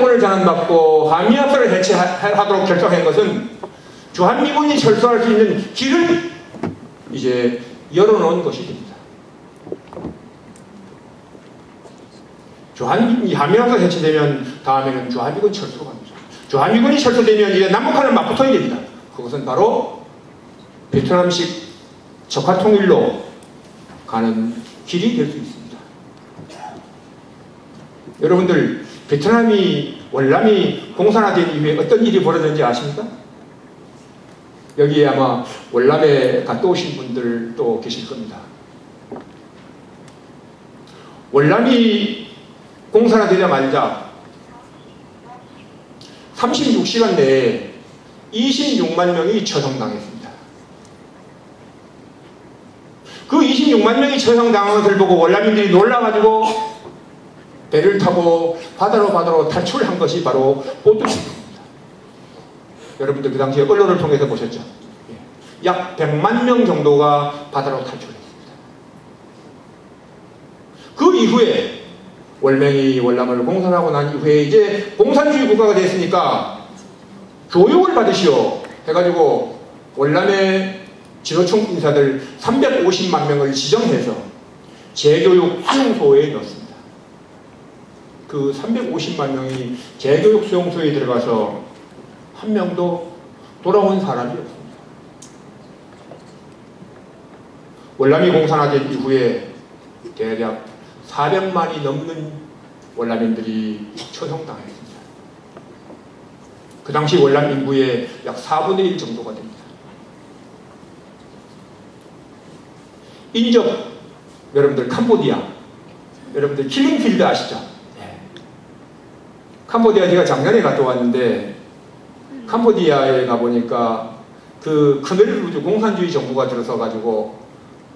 인사권을 제안받고 한미합사를 해체하도록 결정한 것은 주한미군이 철수할 수 있는 길을 이제 열어놓은 것이 됩니다. 한미합사 해체되면 다음에는 주한미군 철수로 갑니다. 주한미군이 철수되면 이제 남북한은 맞붙어야 됩니다. 그것은 바로 베트남식 적화통일로 가는 길이 될 수 있습니다. 여러분들 월남이 공산화된 이후에 어떤 일이 벌어졌는지 아십니까? 여기에 아마 월남에 갔다 오신 분들도 계실 겁니다. 월남이 공산화되자마자 36시간 내에 26만 명이 처형당했습니다. 그 26만 명이 처형당한 것을 보고 월남민들이 놀라가지고 배를 타고 바다로 탈출한 것이 바로 보트입니다. 여러분들 그 당시에 언론을 통해서 보셨죠? 약 100만 명 정도가 바다로 탈출했습니다. 그 이후에 월남을 공산하고 난 이후에 이제 공산주의 국가가 됐으니까 교육을 받으시오 해가지고 월남의 지도층 인사들 350만 명을 지정해서 재교육 수용소에 넣었습니다. 그 350만 명이 재교육 수용소에 들어가서 한 명도 돌아온 사람이 없습니다. 월남이 공산화된 이후에 대략 400만이 넘는 월남인들이 처형당했습니다. 그 당시 월남 인구의 약 4분의 1 정도가 됩니다. 인접, 여러분들 캄보디아, 여러분들 킬링필드 아시죠? 캄보디아 제가 작년에 갔다 왔는데 캄보디아에 가보니까 그 khmer 공산주의 정부가 들어서 가지고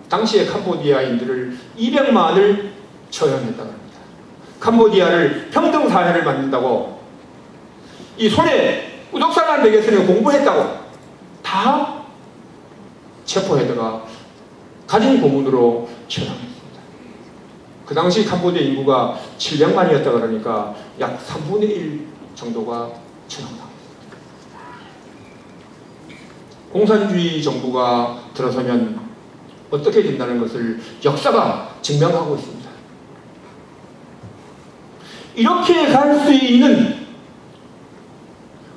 당시에 캄보디아인들을 200만을 처형했다고 합니다. 캄보디아를 평등사회를 만든다고 이 손에 우독살만 베개서는 공부했다고 다 체포해다가 가진 고문으로 처형했습니다. 그 당시 캄보디아 인구가 700만이었다 그러니까 약 3분의 1 정도가 처형당했습니다. 공산주의 정부가 들어서면 어떻게 된다는 것을 역사가 증명하고 있습니다. 이렇게 갈 수 있는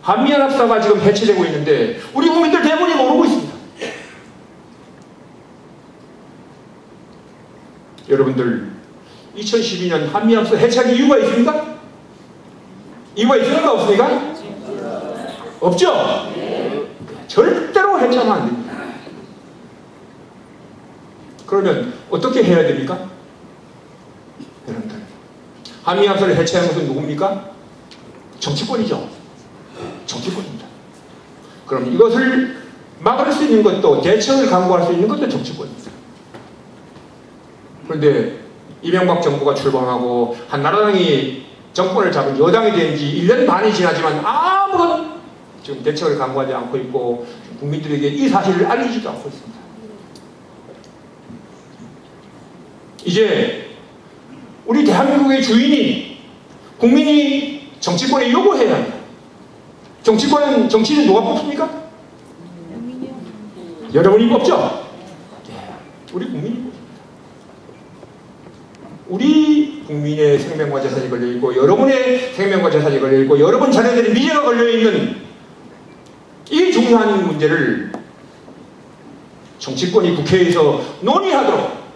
한미연합사가 지금 해체되고 있는데 우리 국민들 대부분이 모르고 있습니다. 여러분들 2012년 한미연합사 해체하기 이유가 있습니까? 이유가 있습니까? 없습니까? 없죠? 절대로 해체하면 안 됩니다. 그러면 어떻게 해야 됩니까? 여러분들 한미합사를 해체한 것은 누굽니까? 정치권이죠. 정치권입니다. 그럼 이것을 막을 수 있는 것도 대책을 강구할 수 있는 것도 정치권입니다. 그런데 이명박 정부가 출범하고 한나라당이 정권을 잡은 여당이 된 지 1년 반이 지나지만 아무런 지금 대책을 강구하지 않고 있고 국민들에게 이 사실을 알리지도 않고 있습니다. 이제 우리 대한민국의 주인이 국민이 정치권에 요구해야 합니다. 정치는 누가 뽑습니까? 여러분이 뽑죠? 우리 국민이 뽑습니다. 우리 국민의 생명과 재산이 걸려있고 여러분의 생명과 재산이 걸려있고 여러분 자녀들의 미래가 걸려있는 이 중요한 문제를 정치권이 국회에서 논의하도록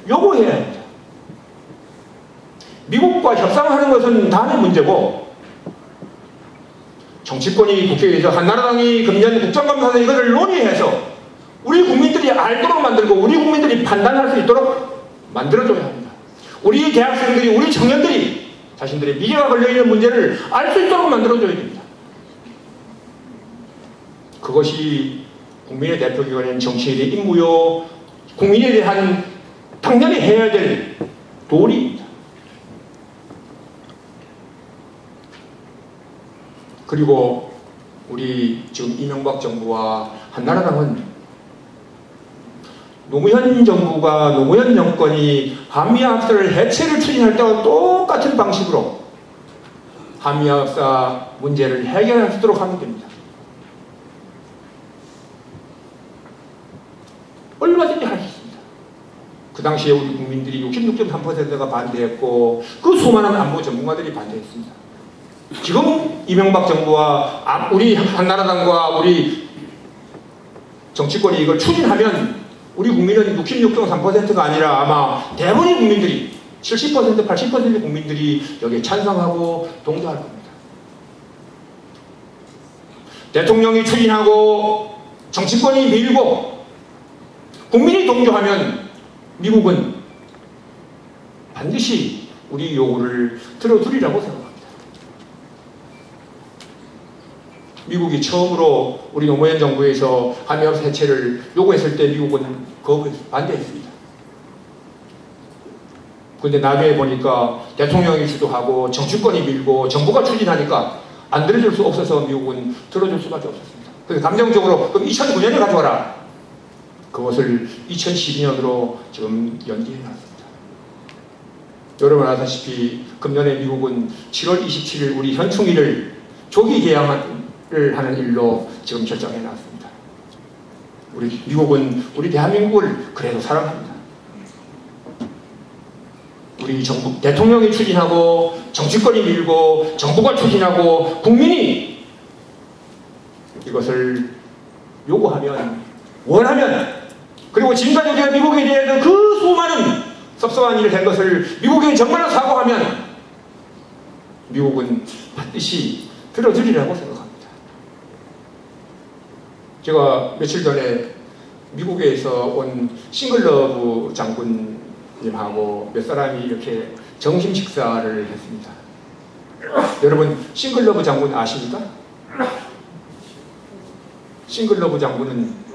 요구해야 합니다. 미국과 협상하는 것은 다른 문제고 정치권이 국회에서 한나라당이 금년 국정감사에서 이것을 논의해서 우리 국민들이 알도록 만들고 우리 국민들이 판단할 수 있도록 만들어줘야 합니다. 우리 대학생들이 우리 청년들이 자신들의 미래가 걸려있는 문제를 알 수 있도록 만들어줘야 됩니다. 그것이 국민의 대표기관인 정치인의 임무요 국민에 대한 당연히 해야 될 도리입니다. 그리고 우리 지금 이명박 정부와 한나라당은 노무현 정부가, 노무현 정권이 한미합사를 해체를 추진할 때와 똑같은 방식으로 한미합사 문제를 해결할 수 있도록 하면 됩니다. 얼마든지 할 수 있습니다. 그 당시에 우리 국민들이 66.3%가 반대했고 그 수많은 안보 전문가들이 반대했습니다. 지금 이명박 정부와 우리 한나라당과 우리 정치권이 이걸 추진하면 우리 국민은 66.3%가 아니라 아마 대부분의 국민들이 70%, 80%의 국민들이 여기에 찬성하고 동조할 겁니다. 대통령이 추진하고 정치권이 밀고 국민이 동조하면 미국은 반드시 우리 요구를 들어주리라고 생각합니다. 미국이 처음으로 우리 노무현 정부에서 한미합사 해체를 요구했을 때 미국은 거기에 반대했습니다. 그런데 나중에 보니까 대통령이 주도하고 정치권이 밀고 정부가 추진하니까 안 들어줄 수 없어서 미국은 들어줄 수밖에 없었습니다. 그래서 감정적으로 그럼 2009년에 가져와라. 그것을 2012년으로 지금 연기해놨습니다. 여러분 아시다시피 금년에 미국은 7월 27일 우리 현충일을 조기 개항을 하는 일로 지금 결정해놨습니다. 우리 미국은 우리 대한민국을 그래도 사랑합니다. 우리 정부 대통령이 추진하고 정치권이 밀고 정부가 추진하고 국민이 이것을 요구하면 원하면 그리고 지금까지 우리가 미국에 대해서 그 수많은 섭섭한 일을 한 것을 미국에 정말로 사과하면 미국은 반드시 들어주리라고 생각합니다. 제가 며칠 전에 미국에서 온 싱글러브 장군님하고 몇 사람이 이렇게 점심 식사를 했습니다. 여러분 싱글러브 장군 아십니까? 싱글러브 장군은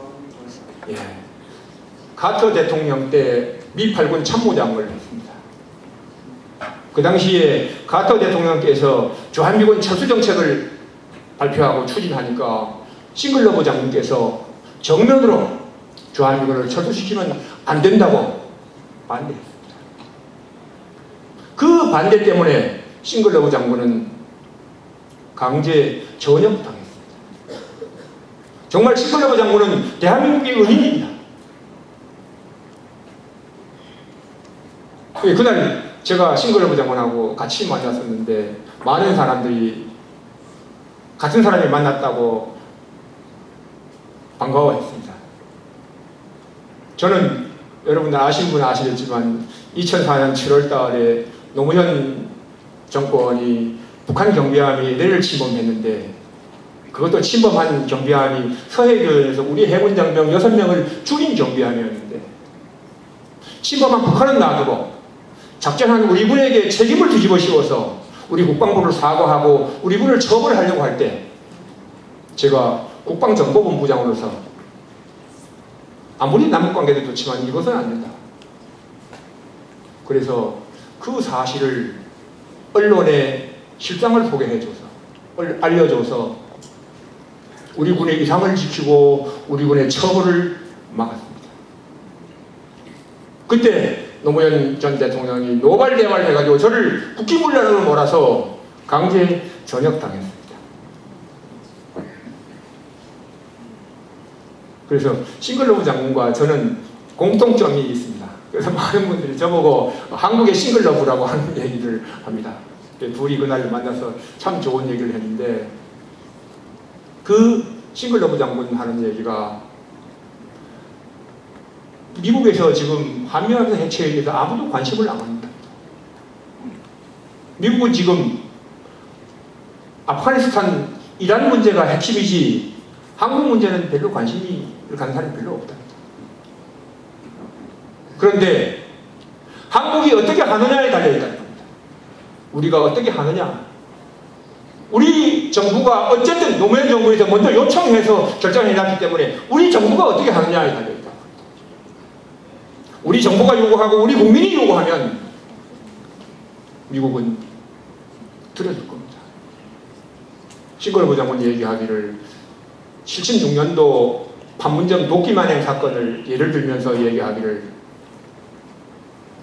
카터 대통령 때 미 8군 참모장을 했습니다. 그 당시에 카터 대통령께서 주한미군 철수정책을 발표하고 추진하니까 싱글러브 장군께서 정면으로 주한미군을 철수시키면 안 된다고 반대했습니다. 그 반대 때문에 싱글러브 장군은 강제 전역당했습니다. 정말 싱글러브 장군은 대한민국의 은인입니다. 그날 제가 싱글러브 장군하고 같이 만났었는데 많은 사람들이 같은 사람이 만났다고 반가워했습니다. 저는 여러분들 아시는 분은 아시겠지만 2004년 7월 달에 노무현 정권이 북한 경비함이 내를 침범했는데 그것도 침범한 경비함이 서해교에서 우리 해군 장병 6명을 죽인 경비함이었는데 침범한 북한은 놔두고 작전한 우리 군에게 책임을 뒤집어 씌워서 우리 국방부를 사과하고 우리 군을 처벌하려고 할 때 제가 국방정보본부장으로서 아무리 남북관계도 좋지만 이것은 안 된다. 그래서 그 사실을 언론에 실상을 소개해줘서 알려줘서 우리 군의 이상을 지키고 우리 군의 처벌을 막았습니다. 그때 노무현 전 대통령이 노발대발 해가지고 저를 국기문란으로 몰아서 강제 전역당했습니다. 그래서 싱글러브 장군과 저는 공통점이 있습니다. 그래서 많은 분들이 저보고 한국의 싱글러브라고 하는 얘기를 합니다. 둘이 그날 만나서 참 좋은 얘기를 했는데 그 싱글러브 장군 하는 얘기가 미국에서 지금 한미합사 해체에 대해서 아무도 관심을 안 합니다. 미국은 지금 아프가니스탄 이란 문제가 핵심이지 한국 문제는 별로 관심이 가는 사람이 별로 없다. 그런데 한국이 어떻게 하느냐에 달려있다는 겁니다. 우리가 어떻게 하느냐. 우리 정부가 어쨌든 노무현 정부에서 먼저 요청해서 결정해놨기 때문에 우리 정부가 어떻게 하느냐에 달려있다. 우리 정부가 요구하고 우리 국민이 요구하면 미국은 들어줄 겁니다. 싱글러브 장군 얘기하기를 76년도 판문점 도끼만행 사건을 예를 들면서 얘기하기를,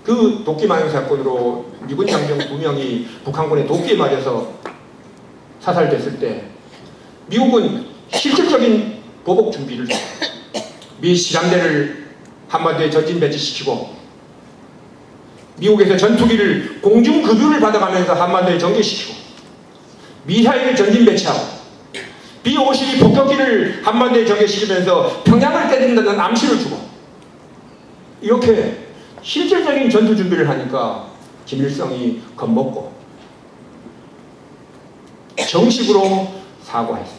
그 도끼만행 사건으로 미군 장병 2명이 북한군의 도끼에 맞아서 사살됐을 때 미국은 실질적인 보복 준비를 미 실함대를 한반도에 전진 배치시키고 미국에서 전투기를 공중급유를 받아가면서 한반도에 전개시키고 미사일을 전진 배치하고 B-52 폭격기를 한반도에 전개시키면서 평양을 때린다는 암시를 주고 이렇게 실질적인 전투 준비를 하니까 김일성이 겁먹고 정식으로 사과했습니다.